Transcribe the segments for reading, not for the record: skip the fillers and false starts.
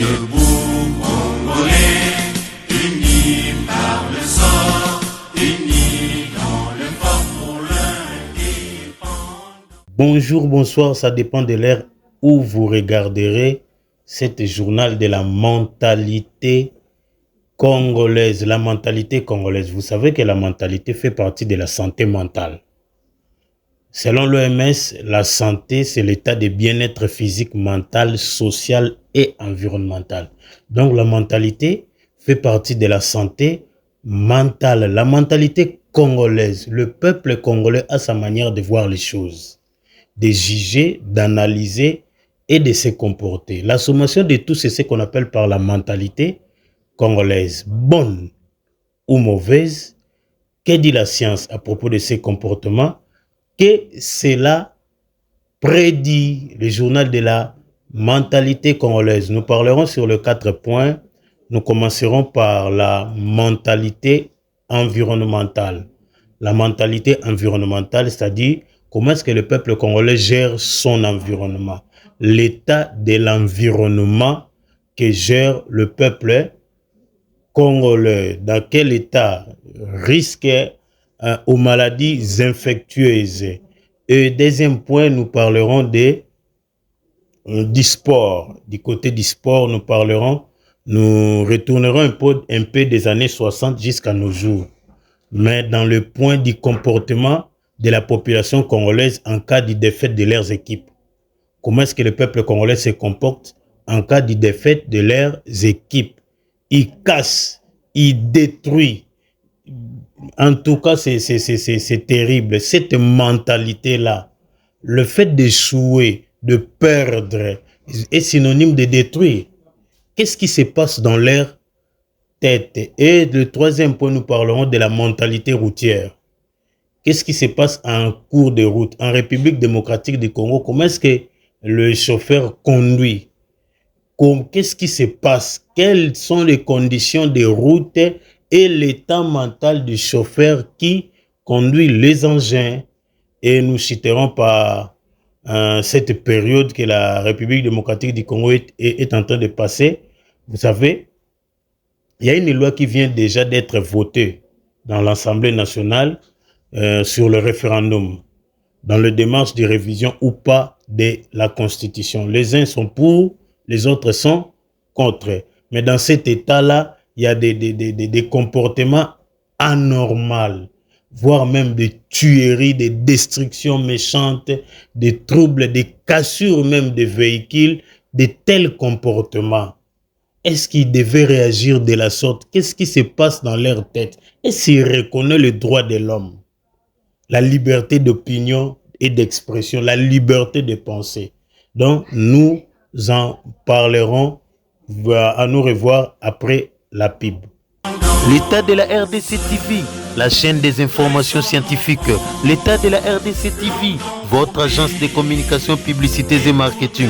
Debout, Congolais, unis par le sang, unis dans le fort pour l'indépendance. Bonjour, bonsoir, ça dépend de l'heure où vous regarderez cet journal de la mentalité congolaise. La mentalité congolaise, vous savez que la mentalité fait partie de la santé mentale. Selon l'OMS, la santé, c'est l'état de bien-être physique, mental, social et environnemental. Donc la mentalité fait partie de la santé mentale. La mentalité congolaise, le peuple congolais a sa manière de voir les choses, de juger, d'analyser et de se comporter. La sommation de tout, c'est ce qu'on appelle par la mentalité congolaise. Bonne ou mauvaise, que dit la science à propos de ces comportements? Que cela prédit le journal de la mentalité congolaise. Nous parlerons sur les 4 points. Nous commencerons par la mentalité environnementale. La mentalité environnementale, c'est-à-dire comment est-ce que le peuple congolais gère son environnement. L'état de l'environnement que gère le peuple congolais. Dans quel état risque aux maladies infectieuses. Et deuxième point, nous parlerons du sport. Du côté du sport, nous retournerons un peu des années 60 jusqu'à nos jours. Mais dans le point du comportement de la population congolaise en cas de défaite de leurs équipes. Comment est-ce que le peuple congolais se comporte en cas de défaite de leurs équipes? Il casse, il détruit. En tout cas, c'est terrible. Cette mentalité-là, le fait d'échouer, de perdre, est synonyme de détruire. Qu'est-ce qui se passe dans leur tête? Et le troisième point, nous parlerons de la mentalité routière. Qu'est-ce qui se passe en cours de route? En République démocratique du Congo, comment est-ce que le chauffeur conduit? Qu'est-ce qui se passe? Quelles sont les conditions de route et l'état mental du chauffeur qui conduit les engins? Et nous citerons par cette période que la République démocratique du Congo est en train de passer. Vous savez, il y a une loi qui vient déjà d'être votée dans l'Assemblée nationale sur le référendum, dans le démarche de révision ou pas de la Constitution. Les uns sont pour, les autres sont contre. Mais dans cet état-là, il y a des comportements anormaux, voire même des tueries, des destructions méchantes, des troubles, des cassures même des véhicules, de tels comportements. Est-ce qu'ils devaient réagir de la sorte? Qu'est-ce qui se passe dans leur tête? Est-ce qu'ils reconnaissent le droit de l'homme? La liberté d'opinion et d'expression, la liberté de penser. Donc, nous en parlerons à nous revoir après la pub. L'état de la RDC TV, la chaîne des informations scientifiques. L'état de la RDC TV, votre agence de communication, publicité et marketing.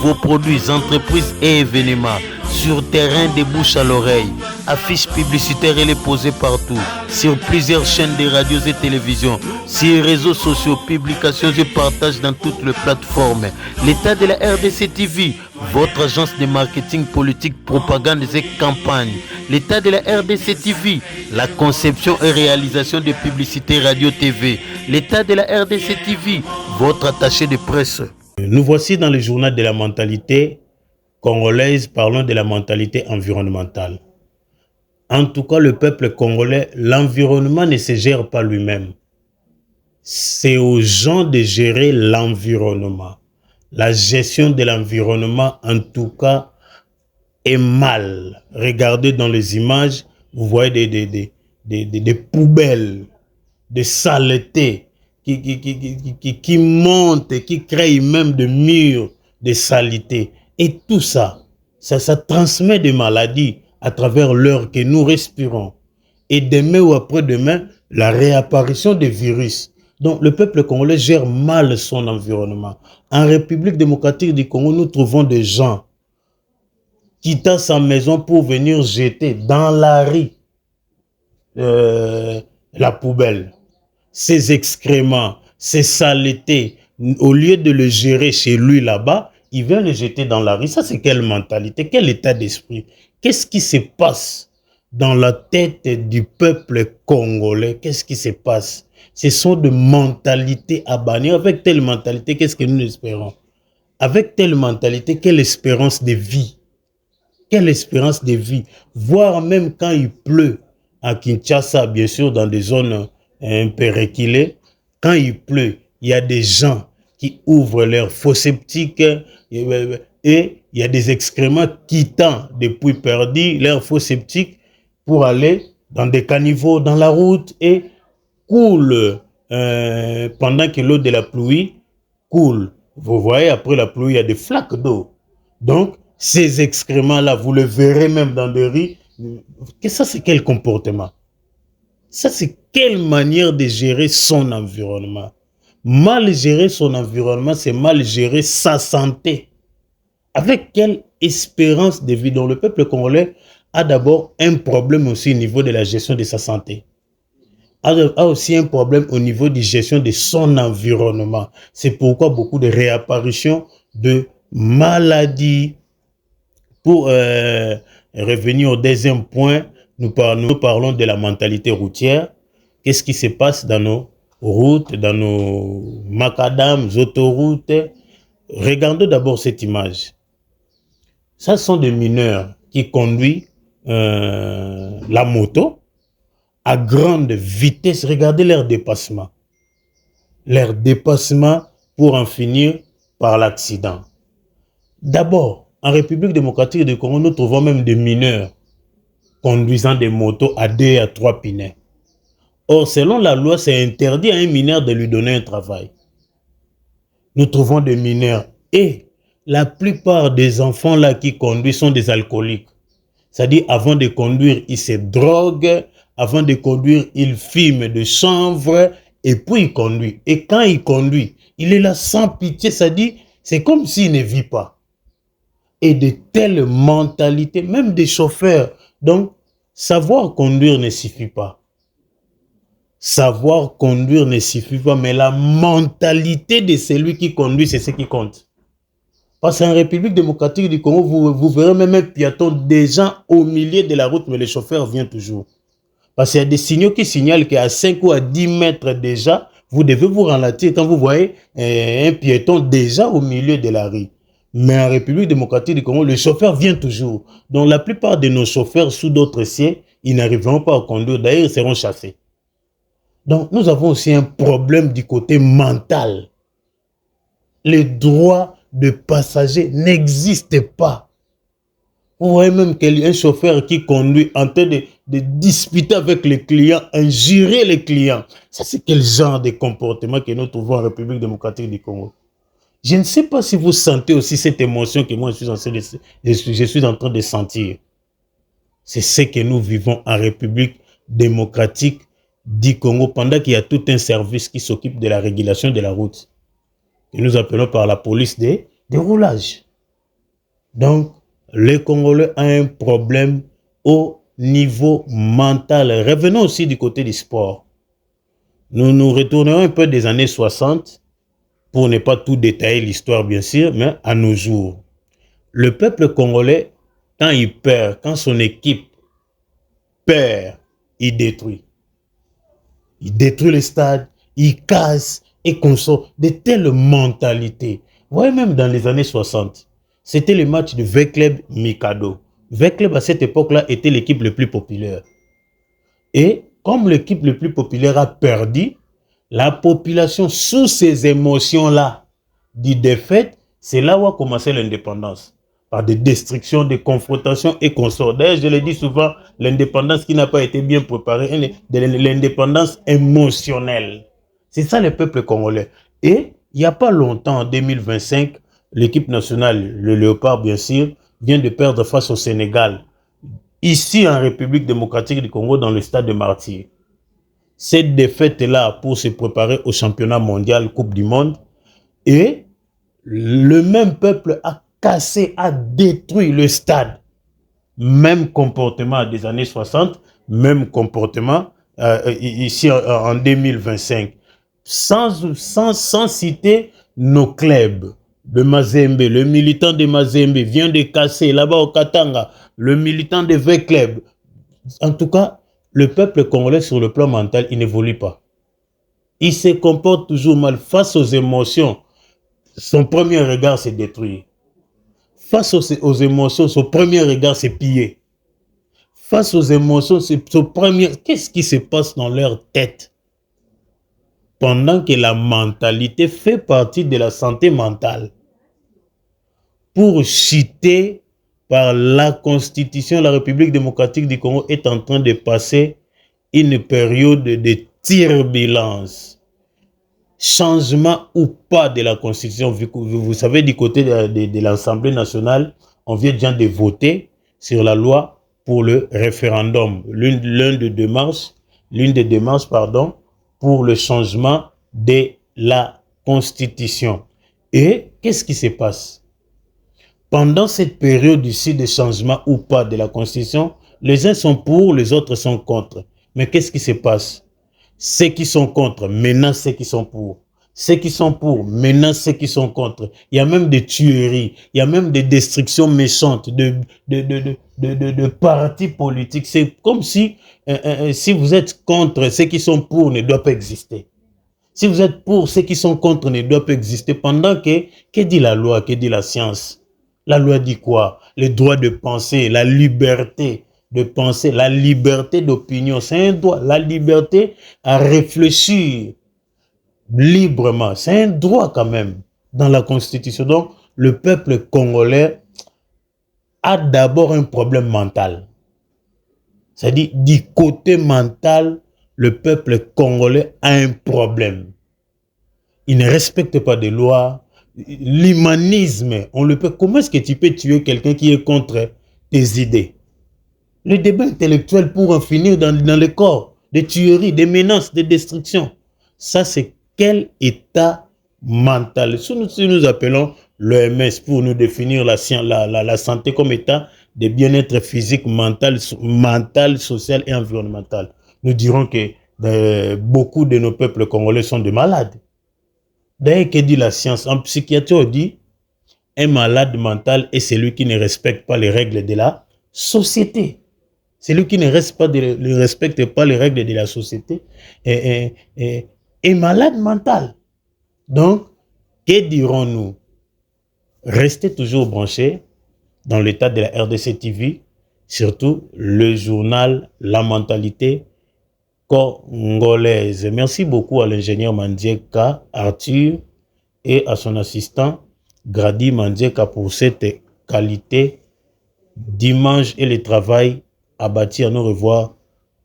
Vos produits, entreprises et événements. Sur terrain de bouche à l'oreille. Affiches publicitaires et les posées partout. Sur plusieurs chaînes de radios et télévisions. Sur les réseaux sociaux, publications et partages dans toutes les plateformes. L'état de la RDC TV, votre agence de marketing politique, propagande et campagne. L'état de la RDC TV, la conception et réalisation de publicités radio-TV. L'état de la RDC TV, votre attaché de presse. Nous voici dans le journal de la mentalité congolaise, parlons de la mentalité environnementale. En tout cas, le peuple congolais, l'environnement ne se gère pas lui-même. C'est aux gens de gérer l'environnement. La gestion de l'environnement, en tout cas, est mal. Regardez dans les images, vous voyez des poubelles, des saletés qui montent, qui créent même des murs de saleté. Et tout ça, ça transmet des maladies à travers l'air que nous respirons. Et demain ou après-demain, la réapparition des virus. Donc le peuple congolais gère mal son environnement. En République démocratique du Congo, nous trouvons des gens quittant sa maison pour venir jeter dans la rue la poubelle, ses excréments, ses saletés. Au lieu de le gérer chez lui là-bas, il vient les jeter dans la rue. Ça, c'est quelle mentalité, quel état d'esprit? Qu'est-ce qui se passe dans la tête du peuple congolais? Qu'est-ce qui se passe? Ce sont des mentalités à bannir. Avec telle mentalité, qu'est-ce que nous espérons? Avec telle mentalité, quelle espérance de vie? Quelle espérance de vie? Voire même quand il pleut à Kinshasa, bien sûr, dans des zones un peu reculées, quand il pleut, il y a des gens qui ouvrent leurs fosses septiques et il y a des excréments quittant depuis perdu leurs fosses septiques pour aller dans des caniveaux, dans la route et coulent pendant que l'eau de la pluie coule. Vous voyez, après la pluie, il y a des flaques d'eau. Donc, ces excréments-là, vous le verrez même dans des rues. Ça, c'est quel comportement? Ça, c'est quelle manière de gérer son environnement? Mal gérer son environnement, c'est mal gérer sa santé. Avec quelle espérance de vie? Donc, le peuple congolais a d'abord un problème aussi au niveau de la gestion de sa santé. A aussi un problème au niveau de gestion de son environnement. C'est pourquoi beaucoup de réapparitions de maladies. Pour revenir au deuxième point, nous parlons de la mentalité routière. Qu'est-ce qui se passe dans nos routes, dans nos macadams, autoroutes? Regardez d'abord cette image. Ça sont des mineurs qui conduisent la moto à grande vitesse. Regardez leur dépassement. Leur dépassement pour en finir par l'accident. D'abord, en République démocratique du Congo, nous trouvons même des mineurs conduisant des motos à 2 et à 3 pneus. Or, selon la loi, c'est interdit à un mineur de lui donner un travail. Nous trouvons des mineurs et la plupart des enfants là qui conduisent sont des alcooliques. C'est-à-dire, avant de conduire, ils se droguent, avant de conduire, ils fument de chanvre et puis ils conduisent. Et quand il conduit, il est là sans pitié, c'est-à-dire, c'est comme s'il ne vit pas. Et de telles mentalités, même des chauffeurs. Donc, savoir conduire ne suffit pas. Savoir conduire ne suffit pas, mais la mentalité de celui qui conduit, c'est ce qui compte. Parce qu'en République démocratique du Congo, vous verrez même un piéton déjà au milieu de la route, mais le chauffeur vient toujours. Parce qu'il y a des signaux qui signalent qu'à 5 ou à 10 mètres déjà, vous devez vous ralentir quand vous voyez un piéton déjà au milieu de la rue. Mais en République démocratique du Congo, le chauffeur vient toujours. Donc la plupart de nos chauffeurs sous d'autres cieux, ils n'arriveront pas à conduire. D'ailleurs, ils seront chassés. Donc nous avons aussi un problème du côté mental. Les droits de passagers n'existent pas. Vous voyez même qu'un chauffeur qui conduit en train de disputer avec les clients, injurer les clients. Ça, c'est quel genre de comportement que nous trouvons en République démocratique du Congo? Je ne sais pas si vous sentez aussi cette émotion que moi je suis en train de sentir. C'est ce que nous vivons en République démocratique du Congo pendant qu'il y a tout un service qui s'occupe de la régulation de la route. Que nous appelons par la police des roulages. Donc, le Congolais a un problème au niveau mental. Revenons aussi du côté du sport. Nous nous retournerons un peu des années 60 pour ne pas tout détailler l'histoire, bien sûr, mais à nos jours. Le peuple congolais, quand il perd, quand son équipe perd, il détruit. Il détruit le stade, il casse et consort de telles mentalités. Vous voyez, même dans les années 60, c'était le match de V-Club Mikado. V-Club, à cette époque-là, était l'équipe la plus populaire. Et comme l'équipe la plus populaire a perdu, la population, sous ces émotions-là, de défaite, c'est là où a commencé l'indépendance. Par des destructions, des confrontations et consorts. D'ailleurs, je le dis souvent, l'indépendance qui n'a pas été bien préparée, l'indépendance émotionnelle. C'est ça le peuple congolais. Et il n'y a pas longtemps, en 2025, l'équipe nationale, le Léopard bien sûr, vient de perdre face au Sénégal. Ici en République démocratique du Congo, dans le stade de Martyrs. Cette défaite-là pour se préparer au championnat mondial, Coupe du Monde. Et le même peuple a cassé, a détruit le stade. Même comportement des années 60, même comportement ici en 2025. Sans citer nos clubs. de Mazembe, le militant de Mazembe vient de casser là-bas au Katanga, le militant de V-Club. En tout cas, le peuple congolais sur le plan mental, il n'évolue pas. Il se comporte toujours mal face aux émotions. Son premier regard, c'est détruire. Face aux émotions, son premier regard, c'est piller. Face aux émotions, c'est son premier... Qu'est-ce qui se passe dans leur tête? Pendant que la mentalité fait partie de la santé mentale. Pour chuter par la Constitution, la République démocratique du Congo est en train de passer une période de turbulence. Changement ou pas de la Constitution. Vous savez, du côté de l'Assemblée nationale, on vient déjà de voter sur la loi pour le référendum. L'une des démarches, pour le changement de la Constitution. Et qu'est-ce qui se passe? Pendant cette période ici de changement ou pas de la Constitution, les uns sont pour, les autres sont contre. Mais qu'est-ce qui se passe? Ceux qui sont contre menacent ceux qui sont pour. Ceux qui sont pour menacent ceux qui sont contre. Il y a même des tueries, il y a même des destructions méchantes de partis politiques. C'est comme si vous êtes contre, ceux qui sont pour ne doivent pas exister. Si vous êtes pour, ceux qui sont contre ne doivent pas exister. Pendant que dit la loi, que dit la science? La loi dit quoi? Le droit de penser, la liberté de penser, la liberté d'opinion, c'est un droit. La liberté à réfléchir librement, c'est un droit quand même dans la Constitution. Donc, le peuple congolais a d'abord un problème mental. C'est-à-dire, du côté mental, le peuple congolais a un problème. Il ne respecte pas des lois. L'humanisme, on le peut. Comment est-ce que tu peux tuer quelqu'un qui est contre tes idées? Le débat intellectuel pour en finir dans le corps, des tueries, des menaces, des destructions. Ça, c'est quel état mental? Si nous appelons l'OMS pour nous définir la santé comme état de bien-être physique, mental, social et environnemental, nous dirons que beaucoup de nos peuples congolais sont des malades. D'ailleurs, que dit la science? En psychiatrie, on dit un malade mental est celui qui ne respecte pas les règles de la société. Celui qui ne respecte pas les règles de la société est malade mental. Donc, que dirons-nous? Restez toujours branchés dans l'état de la RDC TV, surtout le journal La Mentalité congolaise. Merci beaucoup à l'ingénieur Mandieka Arthur et à son assistant Grady Mandieka pour cette qualité d'image et le travail à bâtir. À nous revoir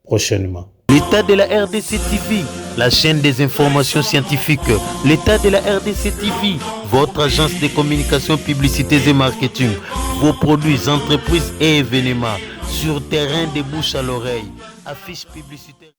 prochainement. L'état de la RDC TV, la chaîne des informations scientifiques. L'état de la RDC TV, votre agence de communication, publicités et marketing. Vos produits, entreprises et événements. Sur terrain de bouche à l'oreille. Affiches publicitaires.